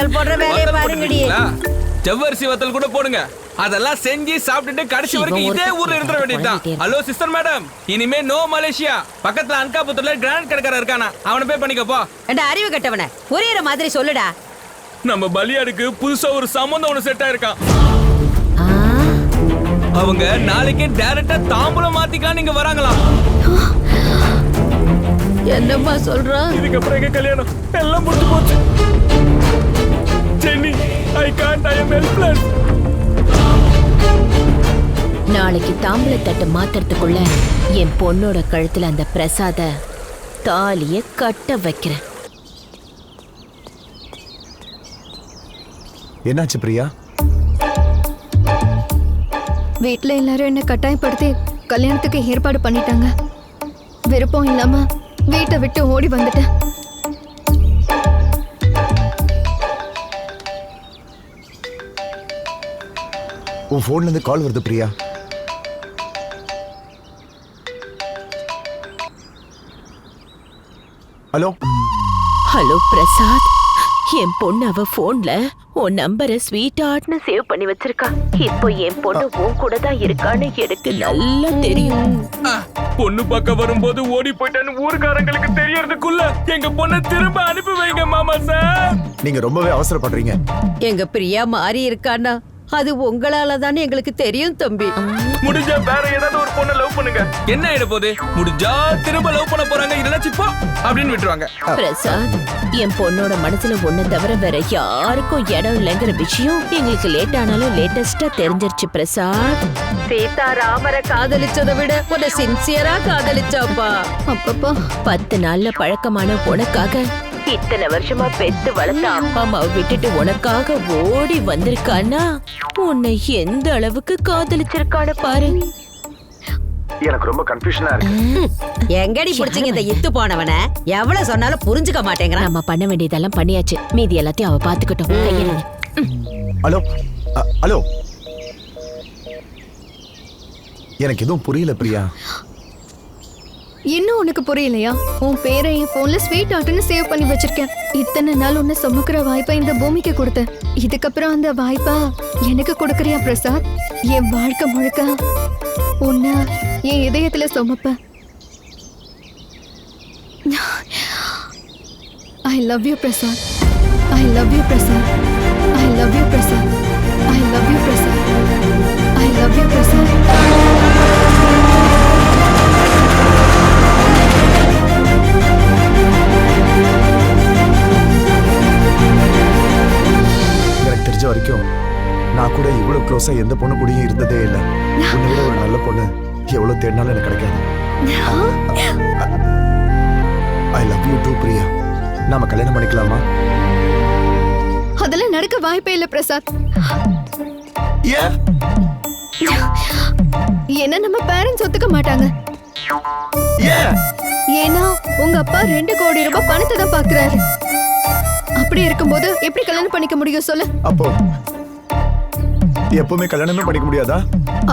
வத்தல் போடுற வேலையை பாருங்கடி. ஜவ்வரிசி வத்தல் கூட போடுங்க. அதெல்லாம் செஞ்சு சாப்பிட்டுட்டு கடைசி வரைக்கும் இதே ஊர்ல இருந்துட வேண்டியதுதான். ஹலோ சிஸ்டர் மேடம், இனிமே நோ மலேசியா. பக்கத்துல அன்காபுத்தூர்ல கிராண்ட் கடைக்காரர் இருக்கானா, அவனை போய் பண்ணிக்கப்போ. ஏண்டா அறிவு கட்டவன, புரியுற மாதிரி சொல்லுடா. நம்ம பலியாடுக்கு புதுசா ஒரு சம்பந்தம் ஒண்ணு செட் ஆயிருக்கான். அவங்க நாளைக்கே டைரக்டா தாம்பூலம் மாத்திக்கலாம் நீங்க வராங்களாம். என்னம்மா சொல்றான்? இதுக்கப்புறம் எங்க கல்யாணம் எல்லாம் முடிஞ்சு போச்சு. Jenny, I can't, I am helpless. நாளைக்கு தாம்பூலத்தட்டு மாத்துறதுக்குள்ள என் பொண்ணோட கழுத்துல அந்த பிரசாத தாலிய கட்ட வைக்கிறேன். என்னாச்சு பிரியா? வீட்ல எல்லாரும் என்ன கட்டாயப்படுத்தி கல்யாணத்துக்கு ஏற்பாடு பண்ணிட்டாங்க. விருப்பம் இல்லாம வீட்டை விட்டு ஓடி வந்துட்டேன். உன் போன்ல இருந்து கால் வருது பிரியா. ஹலோ ஹலோ பிரசாத், என் பொண்ணு அவ போன்ல உன் நம்பரை ஸ்வீட் ஹார்ட்னு சேவ் பண்ணி வச்சிருக்கா. இப்போ என் பொண்ணு உன் கூட தான் இருக்கான்னு எனக்கு நல்லா தெரியும். பொண்ணு பார்க்க வரும்போது ஓடி போயிட்டான்னு ஊர்காரங்களுக்கு தெரியறதுக்குள்ள எங்க பொண்ணை திரும்ப அனுப்பி வைங்க மாமா சார். நீங்க ரொம்பவே அவசரப்படுறீங்க. எங்க பிரியா மாறி இருக்கானா, அது உங்களால தானே எங்களுக்கு தெரியும் தம்பி. முடிஞ்சா வேற ஏதாவது ஒரு பொண்ணை லவ் பண்ணுங்க. என்ன ஆயிட போகுது? முடிஞ்சா திரும்ப லவ் பண்ண போறாங்க, இல்லைன்னா சிப்பா அப்படின்னு விட்டுருவாங்க. பிரசாத், என் பொண்ணோட மனசுல ஒண்ணு தவிர வேற யாருக்கும் இடம் இல்லைங்கிற விஷயம் எங்களுக்கு லேட் ஆனாலும் லேட்டஸ்டா தெரிஞ்சிருச்சு பிரசாத். சீதா ராமரை காதலிச்சதை விட உன்னை சின்சியரா காதலிச்சாப்பா. அப்பப்பா 10 நாள்ல பழக்கமான உனக்காக இத்தனை வருஷமா பெத்து வளர்த்த அப்பா அம்மாவை விட்டுட்டு உனக்காக ஓடி வந்திருக்கானா, உன்னை எந்த அளவுக்கு காதலிச்சிருக்கான பாரு. எனக்கு ரொம்ப கன்ஃபியூஷனா இருக்கு. எங்கடி புடிச்சீங்க இந்த இத்து போனவன? எவ்வளவு சொன்னாலும் புரிஞ்சுக்க மாட்டேங்கிறான். நம்ம பண்ண வேண்டியதெல்லாம் பண்ணியாச்சு, மீதி எல்லாத்தையும் அவ பாத்துக்கிட்டோம். ஹலோ ஹலோ, எனக்கு எதுவும் புரியல பிரியா. இன்னும் உனக்கு புரியலையா? உன் பேரை என் போன்ல ஸ்வீட் ஹார்ட்னு சேவ் பண்ணி வச்சிருக்கேன். இத்தனை நாள் உன்னை சுமக்கிற வாய்ப்பை இந்த பூமிக்கு கொடுத்தேன். இதுக்கப்புறம் அந்த வாய்ப்பா எனக்கு கொடுக்கறியா பிரசாத்? என் வாழ்க்கை முழுக்க உன்னை என் இதயத்துல சுமப்பேன். I love you Prasad. I love you Prasad. I love you Prasad. I love you Prasad. I love you Prasad. தெரிஞ்ச வரைக்கும் நான் கூட இவ்வளவு க்ளோஸா எந்த பொண்ணு கூடயும் இருந்ததே இல்லை. உன்னை விட ஒரு நல்ல பொண்ணு எவ்வளவு தேடினாலும் எனக்கு கிடைக்காது. I love you too Priya. நாம கல்யாணம் பண்ணிக்கலாமா? அதெல்லாம் நடக்க வாய்ப்பே இல்லை பிரசாத். என்ன நம்ம பேரண்ட்ஸ் ஒத்துக்க மாட்டாங்க. ஏன்னா உங்க அப்பா 2 கோடி ரூபாய் பணத்தை தான் பாக்குறாரு. அப்படி இருக்கும்போது எப்படி கல்யாணம் பண்ணிக்க முடியும் சொல்லு? அப்போ எப்பவுமே கல்யாணமே பண்ணிக்க முடியாதா?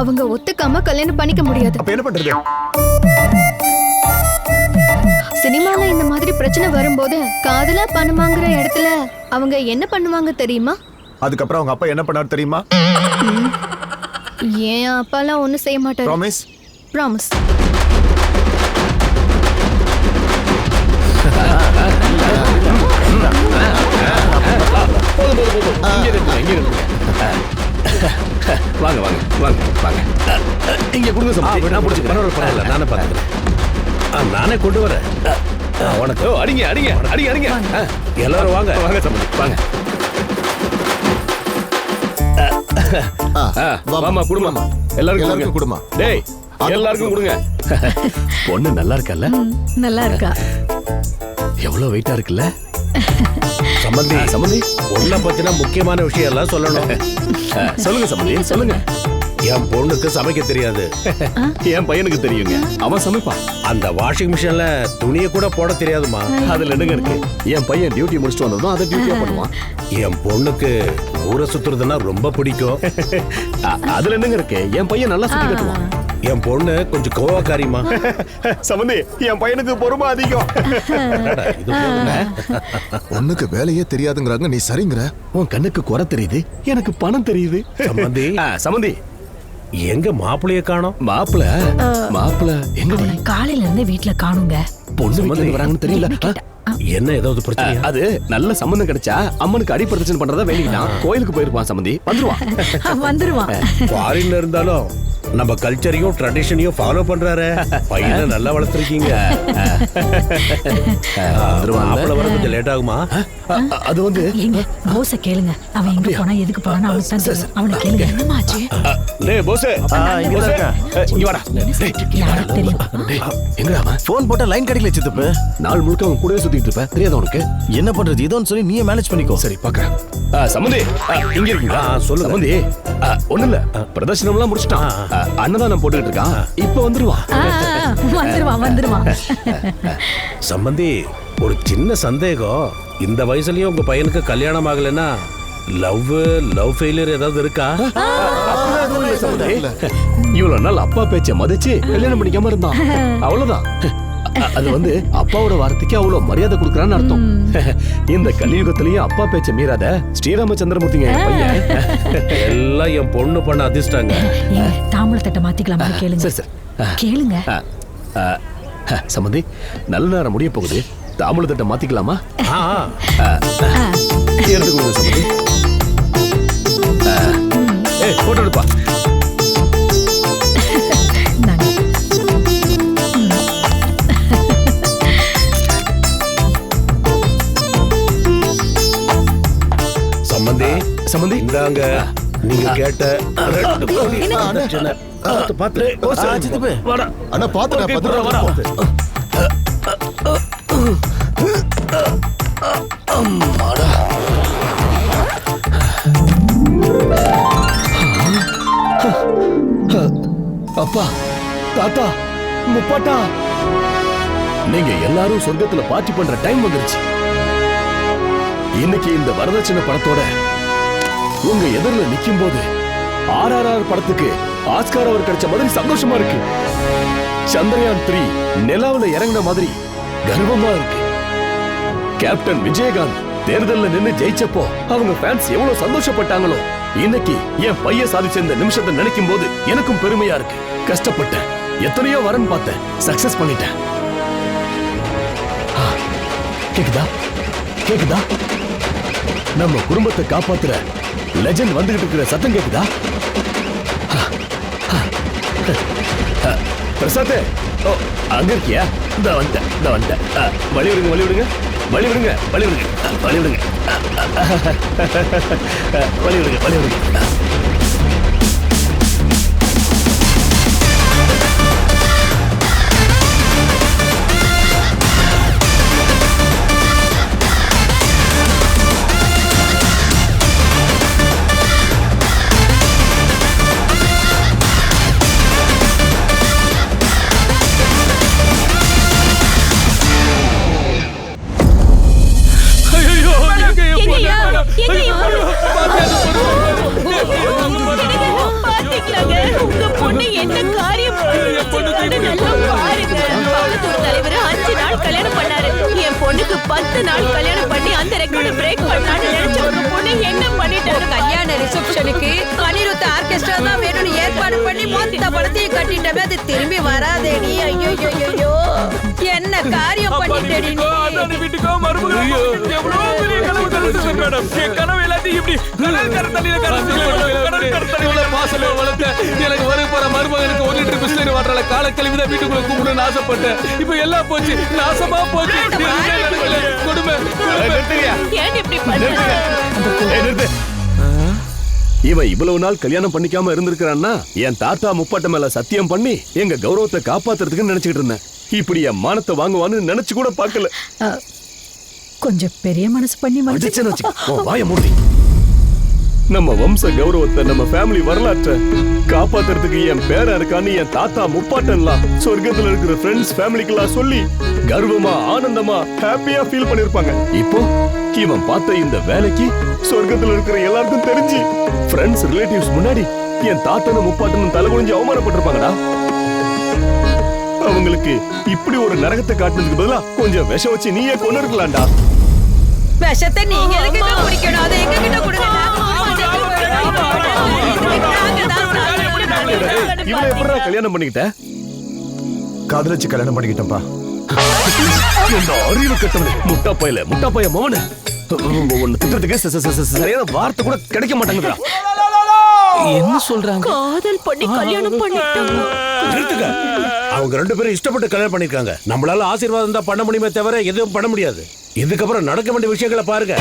அவங்க ஒத்துக்காம கல்யாணம் பண்ணிக்க முடியாது. அப்ப என்ன பண்றது? சினிமால இந்த மாதிரி பிரச்சனை வரும்போது காதலா பணமாங்கிற இடத்துல அவங்க என்ன பண்ணுவாங்க தெரியுமா? அதுக்கப்புறம் அவங்க அப்பா என்ன பண்ணாரு தெரியுமா? ஏன் அப்பாலாம் ஒண்ணும் செய்ய மாட்டாரு. ப்ராமிஸ்? ப்ராமிஸ். வாங்க வாங்க வாங்க வாங்க, இங்க கொடுங்க சம்பந்தி. நான் பிடிச்சிக்கிறேன். பரவாயில்ல, நானே பார்த்துக்கிறேன். நானே கொண்டு வரேன். உனக்கு அடிங்க அடிங்க அடிங்க அடிங்க. எல்லாரும் வாங்க வாங்க சம்பந்தி வாங்க. வாமா குடும்பமா, எல்லாருக்கும் குடும்பமா. டேய் எல்லாருக்கும் கொடுங்க. பொண்ணு நல்லா இருக்கல்ல? நல்லா இருக்கா. எவ்வளவு வெயிட்டா இருக்குல்ல? சம்பந்தி சம்பந்தி, பொண்ணை பத்தின முக்கியமான விஷயம் எல்லாம் சொல்லணும். சொல்லுங்க சம்பந்தி சொல்லுங்க. என் பொண்ணுக்கு சமைக்க தெரியாது. என் பையனுக்கு தெரியுங்க, அவன் சமைப்பான். அந்த வாஷிங் மிஷின்ல துணியை கூட போட தெரியாதுமா. அதுல என்னங்க இருக்கு? என் பையன் டியூட்டி முடிச்சுட்டு வந்ததும் அதை டியூட்டியா பண்ணுவான். என் பொண்ணுக்கு ஊரை சுத்துறதுன்னா ரொம்ப பிடிக்கும். அதுல என்னங்க இருக்கு? என் பையன் நல்லா சுத்தி கட்டுவான். என் பொண்ணு கொஞ்சம் கோவக்காரிமா. சம்பந்தி என் பையனுக்கு பொறுமை அதிகம். என்னடா இது பொண்ணு? உனக்கு வேலையே தெரியாதுங்கறாங்க, நீ சரிங்கற. உன் கண்ணுக்கு குறை தெரியுது, எனக்கு பணம் தெரியுது. சம்பந்தி சம்பந்தி எங்க மாப்பிளைய காணோம்? மாப்பிள எங்கடி? காலையில இருந்து வீட்டுல காணுங்க. பொண்ணு வீட்டுல வராங்கன்னு தெரியல. என்ன ஏதாவது பிரச்சனை? அது நல்ல சம்பந்தம் கிடைச்சா அம்மனுக்கு அடிப்பிரதட்சணை பண்றதா வேண்டிக்கிட்டான். கோயிலுக்கு போயிருப்பான் சம்பந்தி, வந்துருவான். ஃபாரின்ல இருந்தாலும் நம்ம கல்ச்சரையும் ட்ரெடிஷனையும் ஃபாலோ பண்றாரு. பையனை நல்லா வளர்த்துருக்கீங்க. மாப்பிள வர கொஞ்சம் லேட் ஆகுமா? அது வந்து எங்க போஸ கேளுங்க. அவன் எங்க போனா எதுக்கு போனா அவனுக்கு தான் தெரியும். அவனை கேளுங்க. என்னமாச்சு? டேய் போஸ், இங்க இருக்க. இங்க வாடா. யாருக்கு தெரியும்? எங்க அவன்? போன் போட்டா லைன் கிடைக்கல சித்தப்பு. நாள் முழுக்க அவன் கூடவே சுத்திட்டு இருப்ப, தெரியாத உனக்கு? என்ன பண்றது? இதோன்னு சொல்லி நீயே மேனேஜ் பண்ணிக்கோ. சரி பாக்குறேன். சம்பந்தி இங்க இருக்கீங்களா? சொல்லுங்க. சம்பந்தி ஒண்ணு இல்ல, பிரதர்ஷனம்லாம் முடிச்சிட்டான். அன்னதானம் போட்டுக்கிட்டு இருக்கான். இப்ப வந்துருவான். சம்பந்தி ஒரு சின்ன சந்தேகம். இந்த வயசுலயும் உங்க பையனுக்கு கல்யாணம் ஆகலைன்னா லவ் ஃபெயிலியர் ஏதாவது இருக்கா? இவ்வளவு நாள் அப்பா பேச்ச மதிச்சு கல்யாணம் பண்ணிக்காம இருந்தான், அவ்வளவுதான். அது வந்து அப்பாவோட வார்த்தைக்கு அவ்வளவு மரியாதை கொடுக்கறான்னு அர்த்தம். இந்த கலியுகத்திலயும் அப்பா பேச்ச மீறாத ஸ்ரீராமச்சந்திரமூர்த்திங்க என் பையன். எல்லாம் என் பொண்ணு பண்ண அதிர்ஷ்டாங்க. தாம்பூலத்தட்டை மாத்திக்கலாமா? கேளுங்க. சரி கேளுங்க. சம்பந்தி நல்ல நேரம் முடிய போகுது, தாம்பூலத்தட்டை மாத்திக்கலாமா? எடுத்துக்கோங்க சம்பந்தி. போட்டோ எடுப்பா. சம்பந்தி இந்தாங்க நீங்க கேட்ட பாத்து. அண்ணா பாத்து. அப்பா, தாத்தா, முப்பாட்டா, நீங்க எல்லாரும் சொர்க்கத்துல பார்ட்டி பண்ற டைம் வந்துருச்சு. இன்னைக்கு இந்த வரதட்சணை படத்தோட உங்க எதிரில நிக்கும் போது RRR படத்துக்கு ஆஸ்கார் அவர் கிடைச்ச மாதிரி சந்தோஷமா இருக்கு. சந்திரயான் 3 நிலாவுல இறங்கின மாதிரி கர்வமா இருக்கு. கேப்டன் விஜயகாந்த் தேர்தல்ல நின்னு ஜெயிச்சப்போ அவங்க ஃபேன்ஸ் எவ்வளவு சந்தோஷப்பட்டாங்களோ, இன்னைக்கு என் பையன் சாதிச்ச இந்த நிமிஷத்தை நினைக்கும் போது எனக்கும் பெருமையா இருக்கு. கஷ்டப்பட்டேன், எத்தனையோ வரன் பார்த்தேன், சக்சஸ் பண்ணிட்டேன். கேக்குதா? நம்ம குடும்பத்தை காப்பாத்துற லெஜண்ட் வந்துகிட்டு இருக்கிற சத்தம் கேக்குதா? பிரசாத், அங்க இருக்கியா? இந்த வந்துட்டேன். வழி விடுங்க. உங்க பொண்ணு என்ன காரியம் பாருங்க. பக்கத்தூர் தலைவர் 5 நாள் கல்யாணம் பண்ணாரு. என் பொண்ணுக்கு 10 நாள் கல்யாணம் பண்ணி அந்த ரெக்கார்டு பிரேக் பண்ணான்னு நினைச்ச உங்க பொண்ணு என்ன பண்ணிட்டாரு? கல்யாண ரிசப்ஷனுக்கு அனிருத் ஆர்கெஸ்ட்ரா தான் வேணும்னு ஏற்பாடு பண்ணி மொத்த படத்தையும் கட்டிட்டமே. அது திரும்பி வராதேடி. ஐயோ என்ன காரியம் பண்ணிட்டேடி நீ? வீட்டுக்கோ மருமகள் எவ்வளவு பெரிய கனவு கண்டுச்சு மேடம். என் கனவு எல்லாத்தையும் இப்படி கடற்கரை தண்ணியில பாசல வளர்த்த எனக்கு வர போற மருமகனுக்கு 1 லிட்டர் பிஸ்லரி வாட்டரால கால கழுவிதான் வீட்டுக்குள்ள கூப்பிடணும்னு ஆசைப்பட்டேன். இப்ப எல்லாம் போச்சு, நாசமா போச்சு. கொடுமை. ஏன் இப்படி பண்ற? இவன் இவ்வளவு நாள் கல்யாணம் பண்ணிக்காம இருந்திருக்கான்னா என் தாத்தா முப்பாட்ட மேல சத்தியம் பண்ணி எங்க கௌரவத்தை காப்பாத்துறதுக்கு நினைச்சுக்கிட்டு இருந்தேன். இப்படி என் மானத்தை வாங்குவான்னு நினைச்சு கூட பார்க்கல. கொஞ்சம் பெரிய மனசு பண்ணி வாய மூடி. நம்ம வம்ச கௌரவத்தை, நம்ம ஃபேமிலி வரலாற்றை காப்பாத்துறதுக்கு என் பேரா இருக்கான்னு என் தாத்தா முப்பாட்டன்லாம் சொர்க்கத்துல இருக்கிற ஃப்ரெண்ட்ஸ் ஃபேமிலிக்கெல்லாம் சொல்லி கர்வமா ஆனந்தமா ஹாப்பியா ஃபீல் பண்ணிருப்பாங்க. இப்போ இவன் பார்த்த இந்த வேலைக்கு சொர்க்கத்துல இருக்கிற எல்லாருக்கும் தெரிஞ்சு ஃப்ரெண்ட்ஸ் ரிலேட்டிவ்ஸ் முன்னாடி என் தாத்தனும் முப்பாட்டனும் தலை குனிஞ்சு அவமானப்பட்டிருப்பாங்கடா. அவங்களுக்கு இப்படி ஒரு நரகத்தை காட்டுறதுக்கு பதிலா கொஞ்சம் விஷம் வச்சு நீயே கொண்டு இருக்கலாம்டா. விஷத்தை நீங்க எதுக்கு குடிக்கணும்? அதை எங்க கிட்ட கொடுங்க. இவனை எப்படிடா கல்யாணம் பண்ணிக்கிட்ட? காதலிச்சு கல்யாணம் பண்ணிக்கிட்டேன்ப்பா. இந்த அறிவு கட்டவனே, முட்டா பைய மவனே, உன்னை திட்டுறதுக்கு சரியான வார்த்தை கூட கிடைக்க மாட்டாங்கடா. என்ன சொல்றாங்க? காதல் பண்ணி கல்யாணம் பண்ணிட்டாங்க. நிறுத்துங்க. அவங்க 2 பேரும் இஷ்டப்பட்டு கல்யாணம் பண்ணிருக்காங்க. நம்மளால ஆசீர்வாதம் தான் பண்ண முடியுமே தவிர எதுவும் பண்ண முடியாது. இதுக்கப்புறம் நடக்க வேண்டிய விஷயங்களை பாருங்க.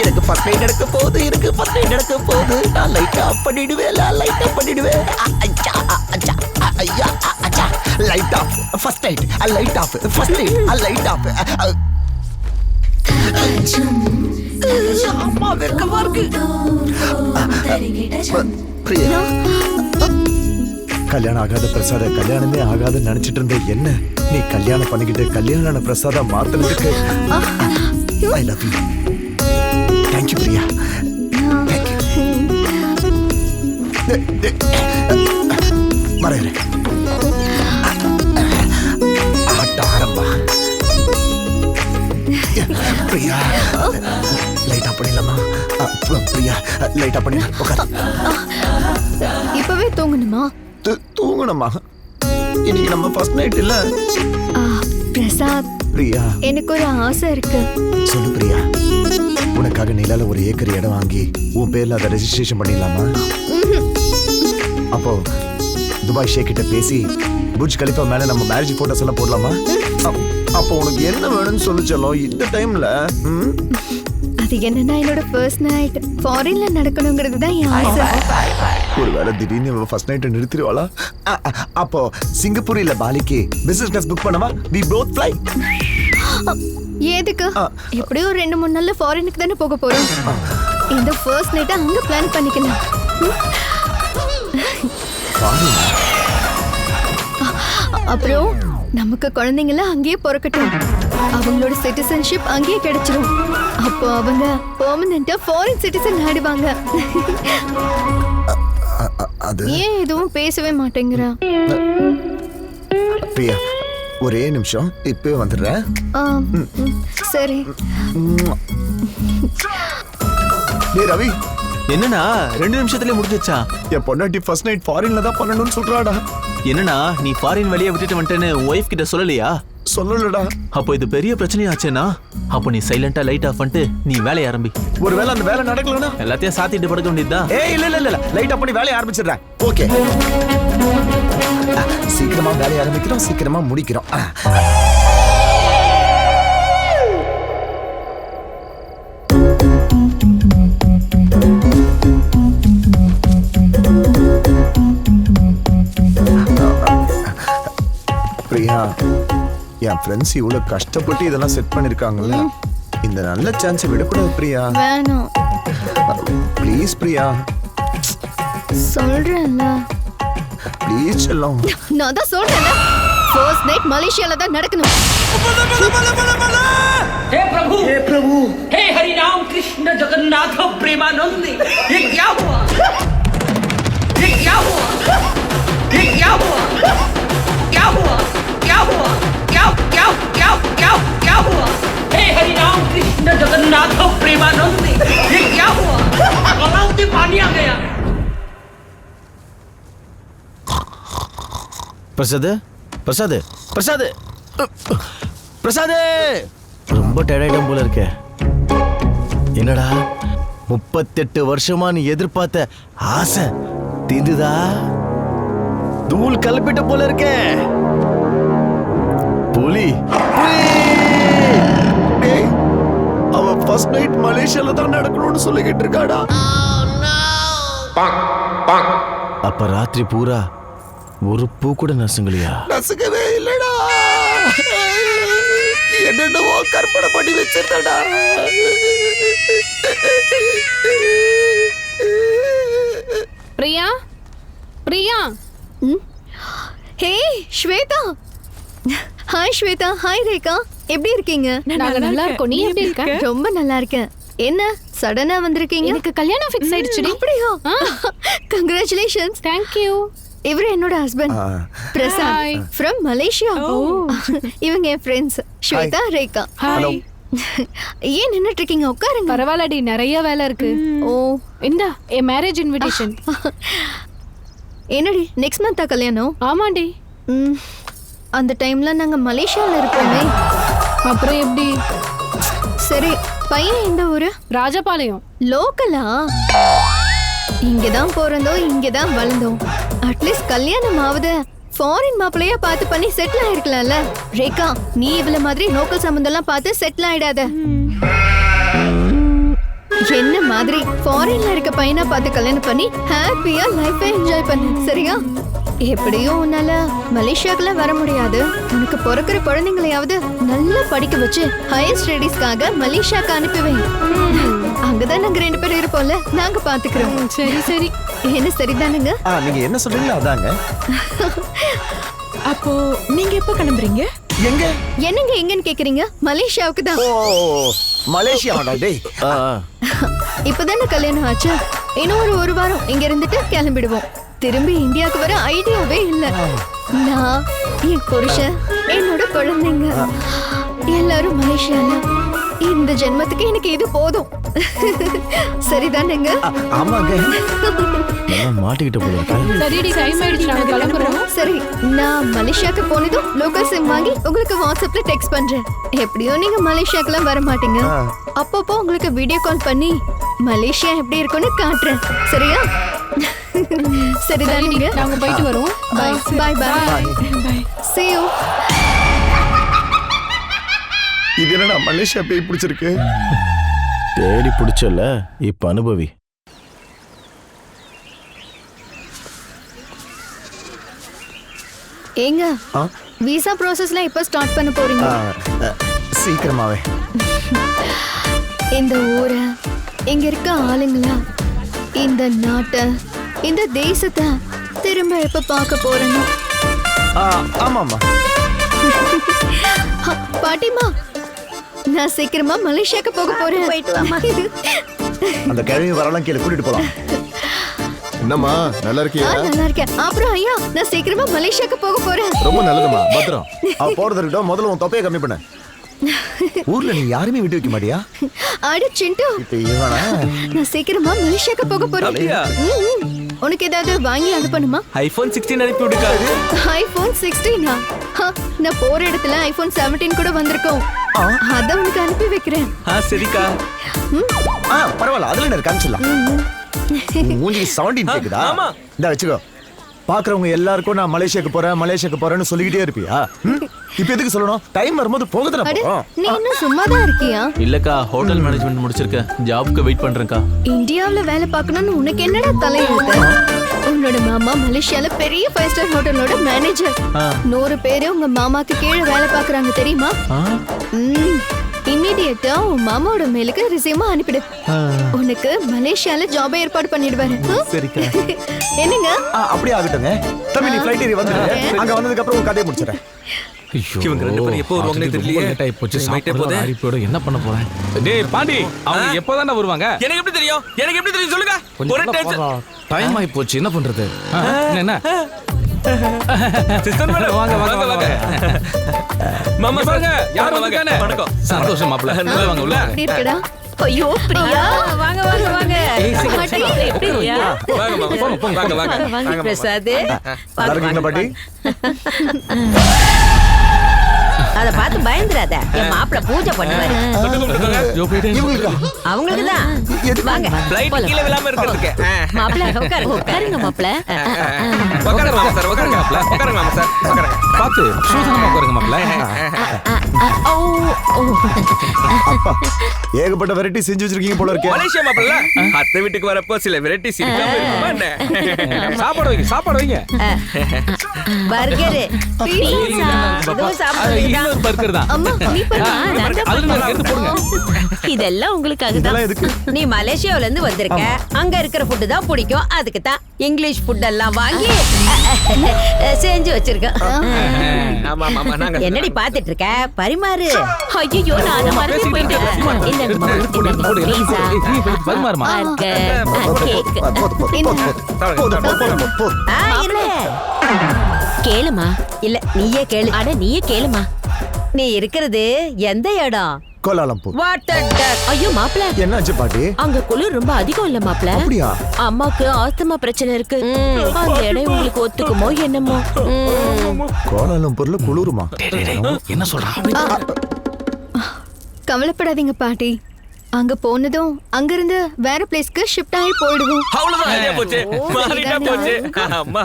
எனக்கு ஃபர்ஸ்ட் நைட் நடக்க போகுது. நான் லைட் ஆஃப் பண்ணிடுவேன். Light off first night. Light off first night. Light off. அம்மா வெறுக்கமா இருக்கு. பிரியா, கல்யாணம் ஆகாத பிரசாத கல்யாணமே ஆகாதுன்னு நினைச்சிட்டு இருந்த என்ன நீ கல்யாணம் பண்ணிக்கிட்டு கல்யாண பிரசாதா மாத்தினதுக்கு I love you. Thank you Priya. Thank you. மறையறேன். ஆட்டாரம்பா. பிரியா லைட்டா பண்ணிடலாமா? பிரியா லைட்டா பண்ணி உட்காரு. இப்பவே தூங்கணுமா? தூங்கணுமா? இன்னைக்கு நம்ம ஃபர்ஸ்ட் நைட் இல்ல. பிரசாத், பிரியா எனக்கு ஒரு ஆசை இருக்கு. சொல்லு பிரியா. உனக்காக நிலால ஒரு ஏக்கர் இடம் வாங்கி உன் பேர்ல அதை ரெஜிஸ்ட்ரேஷன் பண்ணிடலாமா? அப்போ துபாய் ஷேக் கிட்ட பேசி புர்ஜ் கலிஃபா மேல நம்ம மேரேஜ் போட்டோஸ் எல்லாம் போடலாமா? அப்போ உனக்கு என்ன வேணும்னு சொல்லிச்சோம் இந்த டைம்ல. அது என்னன்னா என்னோட ஃபர்ஸ்ட் நைட் ஃபாரின்ல நடக்கணுங்கிறது தான் என் ஆசை. ஒருவேளை திடீர்னு ஃபர்ஸ்ட் நைட் நிறுத்திடுவாளா? அப்போ சிங்கப்பூர் இல்ல பாலிக்கு பிசினஸ் கிளாஸ் புக் பண்ணவா? we both fly. எதுக்கு? எப்படியும் 2-3 நாள்ல ஃபாரினுக்கு தானே போக போறோம். இந்த ஃபர்ஸ்ட் நைட்டை அங்க பிளான் பண்ணிக்கலாம். அப்புறம் நமக்கு குழந்தைங்கள அங்கேயே பிறக்கட்டும். அவங்களோட சிட்டிசன்ஷிப் அங்கேயே கிடைச்சிரும். அப்போ அவங்க பெர்மனன்ட்டா ஃபாரின் சிட்டிசன் ஆயிடுவாங்க. ஏன் எதுவும் பேசவே மாட்டேங்கிறா? பிரியா ஒரே நிமிஷம் இப்பவே வந்துடுறேன். சரி. ரவி, என்னன்னா 2 நிமிஷத்துலயே முடிஞ்சிச்சா? என் பொண்டாட்டி ஃபர்ஸ்ட் நைட் ஃபாரின்ல தான் பண்ணணும்னு சொல்றாடா. என்னன்னா நீ ஃபாரின் வெளியே விட்டுட்டு வந்துட்டேன்னு ஒய்ஃப் கிட்ட சொல்லலையா? சொல்லலடா. அப்போ இது பெரிய பிரச்சனையாச்சேனா? அப்போ நீ சைலண்டா லைட் ஆஃப் பண்ணிட்டு நீ வேலைய ஆரம்பி. ஒருவேளை அந்த வேலை நடக்கலனா எல்லாத்தையும் சாத்திட்டு படுக்க வேண்டியதா? ஏய் இல்ல லைட் ஆஃப் பண்ணி வேலைய ஆரம்பிச்சிடுறேன். ஓகே, சீக்கிரமா வேலைய ஆரம்பிக்கிறோம், சீக்கிரமா முடிக்கிறோம். பிரியா, என் ஃப்ரெண்ட்ஸ் இவ்வளவு கஷ்டப்பட்டு இதெல்லாம் செட் பண்ணிருக்காங்கல்ல, இந்த நல்ல சான்ஸ் விடக்கூடாது பிரியா. வேணாம் ப்ளீஸ் பிரியா. சொல்றேன்ல. ப்ளீஸ் செல்லம். நான் தான் சொல்றேன்ல, ஃபர்ஸ்ட் நைட் மலேசியால தான் நடக்கணும். हे प्रभु हे हरि राम कृष्ण जगन्नाथ प्रेमानंद, ये क्या हुआ? ये क्या हुआ? ये क्या हुआ? क्या हुआ? क्या हुआ? क्या क्या क्या क्या क्या हुआ? हे हरि राम कृष्ण जगन्नाथ प्रेमानंद, ये क्या हुआ? गलाव से पानी आ गया. பிரசாத் ரொம்ப டயர்டாயிடும் போல இருக்கே. என்னடா 38 வருஷமா நீ எதிர்பார்த்த ஆசை தீந்துதா? தூள் கலப்பிட்ட போல இருக்கே. புலி அவ ஃபர்ஸ்ட் நைட் மலேசியால தான் நடக்கணும்னு சொல்லிக்கிட்டு இருக்காடா. அப்ப ராத்திரி பூரா ஒரு பூ கூட நசுங்கலையா? நசுக்கவே இல்லடா. என்னென்னவோ கற்பனை பண்ணி வச்சிருந்தடா. பிரியா, பிரியா. ஹே ஸ்வேதா. ஹாய் ஸ்வேதா. ஹாய் ரேகா. எப்படி இருக்கீங்க? நாங்க நல்லா இருக்கோம். நீ எப்படி இருக்க? ரொம்ப நல்லா இருக்கேன். என்ன சடனா வந்திருக்கீங்க? எனக்கு கல்யாணம் ஃபிக்ஸ் ஆயிடுச்சுடி. அப்படியா? கங்க்ராச்சுலேஷன்ஸ். Thank you. இவரு என்னோட ஹஸ்பண்ட் பிரசாத் ஃப்ரம் மலேசியா. இவங்க என் ஃப்ரெண்ட்ஸ் ஸ்வேதா, ரேகா. ஹலோ. ஏன் நின்னுட்டு இருக்கீங்க? உட்காருங்க. பரவாயில்லடி, நிறைய வேலை இருக்கு. ஓ, இந்தா என் மேரேஜ் இன்விடேஷன். என்னடி நெக்ஸ்ட் மந்தா கல்யாணம்? ஆமாண்டி. அந்த டைம்ல நாங்க மலேசியால இருப்போமே. அப்புறம் எப்படி? சரி, பையன் எந்த ஊரு? ராஜபாளையம். லோக்கலா? இங்கதான் பிறந்தோம், இங்கதான் வளர்ந்தோம். அட்லீஸ்ட் கல்யாணம் ஆகுது ஃபாரின் மாப்பிளையா பார்த்து பண்ணி செட்டில் ஆயிருக்கலாம்ல. ரேகா, நீ இவள மாதிரி லோக்கல் சம்பந்தம் எல்லாம் பார்த்து செட்டில் ஆயிடாத. என்ன மாதிரி ஃபாரின்ல இருக்க பையனா பார்த்து கல்யாணம் பண்ணி ஹாப்பியா லைஃபை என்ஜாய் பண்ணு, சரியா? எப்படியும் உன்னால மலேசியாக்குலாம் வர முடியாது. உனக்கு பிறக்கிற குழந்தைங்களையாவது நல்லா படிக்க வச்சு ஹையர் ஸ்டடீஸ்க்காக மலேசியாக்கு அனுப்புவேன். அங்கதான் நாங்க 2 பேரும் இருப்போம்ல, நாங்க பாத்துக்கிறோம். சரி சரி. என்ன சரிதானுங்க? நீங்க என்ன சொல்றீங்களோ அதாங்க. அப்போ நீங்க எப்ப கிளம்புறீங்க? எங்க? என்னங்க எங்கன்னு கேக்குறீங்க? மலேசியாவுக்கு தான். ஓ, மலேசியாடா டேய். இப்பதானே கல்யாணம் ஆச்சு. இன்னும் ஒரு வாரம் இங்க இருந்துட்டு கிளம்பிடுவோம். திரும்பி இந்தியாவுக்கு வர ஐடியாவே இல்ல. நான், என் புருஷன், என்னோட குழந்தைங்க எல்லாரும் மலேசியால. இந்த ஜென்மத்துக்கு எனக்கு இது போதும். சரிதானுங்க? ஆமாங்க. மாட்டிக்கிட்ட போல இருக்கா? சரிடி, டைம் ஆயிடுச்சு, நாங்க கிளம்புறோம். சரி, நான் மலேசியாக்கு போனதும் லோக்கல் சிம் வாங்கி உங்களுக்கு வாட்ஸ்அப்ல டெக்ஸ்ட் பண்றேன். எப்படியோ நீங்க மலேசியாக்குலாம் வர மாட்டீங்க. அப்பப்போ உங்களுக்கு வீடியோ கால் பண்ணி மலேசியா எப்படி இருக்குன்னு காட்டுறேன், சரியா? சரிதானுங்க? நாங்க போயிட்டு வரோம். Bye bye bye. See you. இது என்னடா மலேசியா பேய் பிடிச்சிருக்கு? தேடி பிடிச்சல, இப்ப அனுபவி. ஏங்க, விசா ப்ராசஸ்ல எப்ப ஸ்டார்ட் பண்ண போறீங்க? சீக்கிரமாவே. இந்த ஊரை, இங்க இருக்க ஆளுங்களா, இந்த நாட்டை, இந்த தேசத்தை திரும்ப எப்ப பார்க்க போறேன்னு. ஆமாமா. பாட்டிமா, நான் சீக்கிரமா மலேசியாக்கு போக போறேன். போயிட்டு வாமா. அந்த கிழவி வரலாம் கீழே கூட்டிட்டு போலாம். என்னம்மா, நல்லா இருக்கியா? நல்லா இருக்கேன். அப்புறம் ஐயா, நான் சீக்கிரமா மலேசியாக்கு போக போறேன். ரொம்ப நல்லதுமா, பத்திரம். அவ போறது இருக்கட்டும், முதல்ல உன் தொப்பையை கம்மி பண்ண. ஊர்ல நீ யாருமே விட்டு வைக்க மாட்டியா? அட சிண்டு, இப்ப இவனா? நான் சீக்கிரமா மலேசியாக்கு போக போறேன். உனக்கு ஏதாவது வாங்கி அனுப்பணுமா? ஐபோன் 16 அனுப்பி விடுங்க. ஐபோன் 16? நான் போற இடத்துல ஐபோன் 17 கூட வந்திருக்கோம். அத உனக்கு அனுப்பி வைக்கிறேன். சரிக்கா. பரவாயில்ல, அதுல என்ன காமிச்சிடலாம். மூஞ்சிக்கு 17 கேக்குதா? ஆமா. இந்த வச்சுக்கோ. பாக்குறவங்க எல்லாருக்கும் நான் மலேசியாக்கு போறேன்னு சொல்லிக்கிட்டே இருப்பியா? இப்ப எதுக்கு சொல்லணும்? டைம் வரும்போது போகுதுல போ. நீ இன்னும் சும்மா தான் இருக்கியா? இல்லக்கா, ஹோட்டல் மேனேஜ்மெண்ட் முடிச்சிருக்கேன். ஜாப்க்கு வெயிட் பண்றேன்க்கா. இந்தியாவுல வேலை பார்க்கணும்னு உனக்கு என்னடா தலையெழுத்து? உன்னோட மாமா மலேசியால பெரிய 5 ஸ்டார் ஹோட்டலோட மேனேஜர். 100 பேரு உங்க மாமாக்கு கீழே வேலை பாக்குறாங்க, தெரியுமா? இமிடியேட்டா உன் மாமாவோட மேலுக்கு ரிசீமா அனுப்பிடு. உனக்கு மலேசியால ஜாப் ஏற்பாடு பண்ணிடுவாரு. சரிக்கா. என்னங்க? அப்படியே ஆகட்டுங்க. தம்பி, நீ ஃளைட் ஏறி வந்துரு. அங்க வந்ததுக்கு அப்புறம் உன் கதையை முடிச்சிடுறேன். இவங்க 2 பேரும் எப்போ வருவாங்கன்னு தெரியலையே. லேட் ஆயி போச்சு. நைட்டே போதே. அரிப்போட என்ன பண்ண போறேன்? டேய் பாண்டி, அவங்க எப்போதானே வருவாங்க? எனக்கு எப்படி தெரியும்? எனக்கு எப்படி தெரியும் சொல்லுங்க. ஒரு டென்ஷன். டைம் ஆயி போச்சு, என்ன பண்றது? என்ன சிஸ்டர் மேடம், வாங்க வாங்க வாங்க. மாமா பாருங்க, யார் வாங்க. வந்திருக்கானே? வணக்கம். சந்தோஷம் மாப்ள. உள்ள வாங்க, உள்ள வாங்க. எப்படி இருக்கடா? ஐயோ பிரியா, வாங்க வாங்க வாங்க. பாட்டி, எப்படி பிரியா? வாங்க மாமா, வாங்க வாங்க. வாங்க பிரசாத். நல்லா இருக்கீங்களா பாட்டி? அத பார்த்து பயந்துராத. என் மாப்பிள்ள பூஜை பண்ணுவாரு. இவங்களுக்கா? அவங்களுக்கு தான். வாங்க. ஃளைட் கீழே விழாம இருக்கிறதுக்கு. மாப்ள உட்காருங்க மாப்ள. உட்காருங்க மாமா சார், உட்காருங்க மாப்ள. உட்காருங்க மாமா சார், உட்காருங்க. பாத்து சூதனமா உட்காருங்க மாப்ள. அப்பா, ஏகப்பட்ட வெரைட்டி செஞ்சு வச்சிருக்கீங்க போல இருக்கே. மலேசியா மாப்பிள்ள, அத்தை வீட்டுக்கு வரப்போ சில வெரைட்டிஸ் இருக்காம இருக்குமா என்ன? சாப்பாடு வைங்க, சாப்பாடு வைங்க. பர்கர், பீஸா, இதுவும் சாப்பிடுறீங்களா? இன்னொரு பர்கர் தான். அம்மா நீ பண்ணு. அதுல நான் எடுத்து போடுங்க. இதெல்லாம் உங்களுக்காக தான். இதெல்லாம் எதுக்கு? நீ மலேசியாவுல இருந்து வந்திருக்க. அங்க இருக்கிற ஃபுட் தான் பிடிக்கும். அதுக்கு தான் இங்கிலீஷ் ஃபுட் எல்லாம் வாங்கி செஞ்சு வச்சிருக்கேன். ஆமா ஆமா, நாங்க என்னடி பாத்துட்டு இருக்க? பரிமாறு. ஐயோ, நான் மறந்து போயிட்டேன். இந்தாங்க மாமா, இந்தாங்க பீஸா, பரிமாறுமா. Burger, cake. போதும். இருங்க. கேளுமா. இல்ல நீயே கேளு. அட நீயே கேளுமா. நீ இருக்கிறது எந்த இடம்? கோலாலம்பூர். வாட்டர் டக். ஐயோ மாப்ள, என்னாச்சு பாட்டி? அங்க குளிர் ரொம்ப அதிகம் இல்ல மாப்ள. அப்படியா? அம்மாக்கு ஆஸ்துமா பிரச்சனை இருக்கு. அந்த இடம் உங்களுக்கு ஒத்துக்குமோ என்னமோ. கோலாலம்பூர்ல குளிருமா? என்ன சொல்றான்? கவலைப்படாதீங்க பாட்டி. அங்க போனதும் அங்கிருந்து வேற பிளேஸ்க்கு ஷிஃப்ட் ஆகி போயிடுவோம். அவ்வளவுதான் ஐடியா போச்சு. மாறிட்டா போச்சு. அம்மா.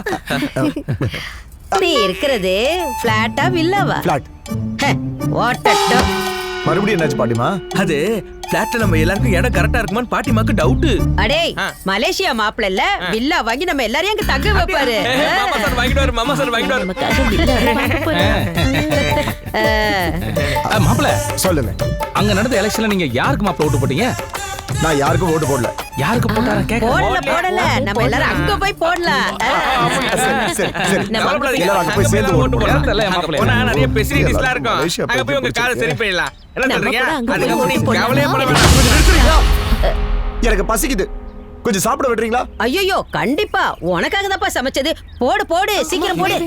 நீ இருக்கிறது பிளாட்டா வில்லாவா? பிளாட். வாட்டர் டக். மறுபடியும் என்னாச்சு பாட்டிமா? அது பிளாட்ல நம்ம எல்லாருக்கும் இடம் கரெக்டா இருக்குமான்னு பாட்டிமாக்கு டவுட். அடேய் மலேசியா மாப்பிள்ள இல்ல, வில்லா வாங்கி நம்ம எல்லாரையும் அங்க தங்க வைப்பாரு. மாமா சார் வாங்கிட்டு வர, மாமா சார் வாங்கிட்டு வர. நமக்காக வில்லா வாங்க போறேன். மாப்பிள சொல்லுங்க. அங்க நடந்த எலெக்ஷன்ல நீங்க யாருக்கு மாப்பிள ஓட்டு போட்டீங்க? நான் யாருக்கும் ஓட்டு போடல. யாருக்கு போட்டாரா கேக்க? போடல நம்ம எல்லாரும் அங்க போய் போடலாம். சரி சரி நம்ம எல்லாரும் அங்க போய் சேர்ந்து ஓட்டு போடலாம். தெரியல அங்க மாப்பிள. போனா நிறைய ஃபெசிலிட்டிஸ்லாம் இருக்கும். மலேசியா அங்க போய் உங்க காரை சரி பண்ணிடலாம். என்ன சொல்றீங்க? கூட அங்க போய் அதுக்கு நீ ஓட்டு கவலையே பட போடலாம். வேண்டாம். எனக்கு பசிக்குது, கொஞ்சம் சாப்பிட விடுறீங்களா? ஐயோ கண்டிப்பா உனக்காக தான்ப்பா சமைச்சது. போடு போடு சீக்கிரம் போடு.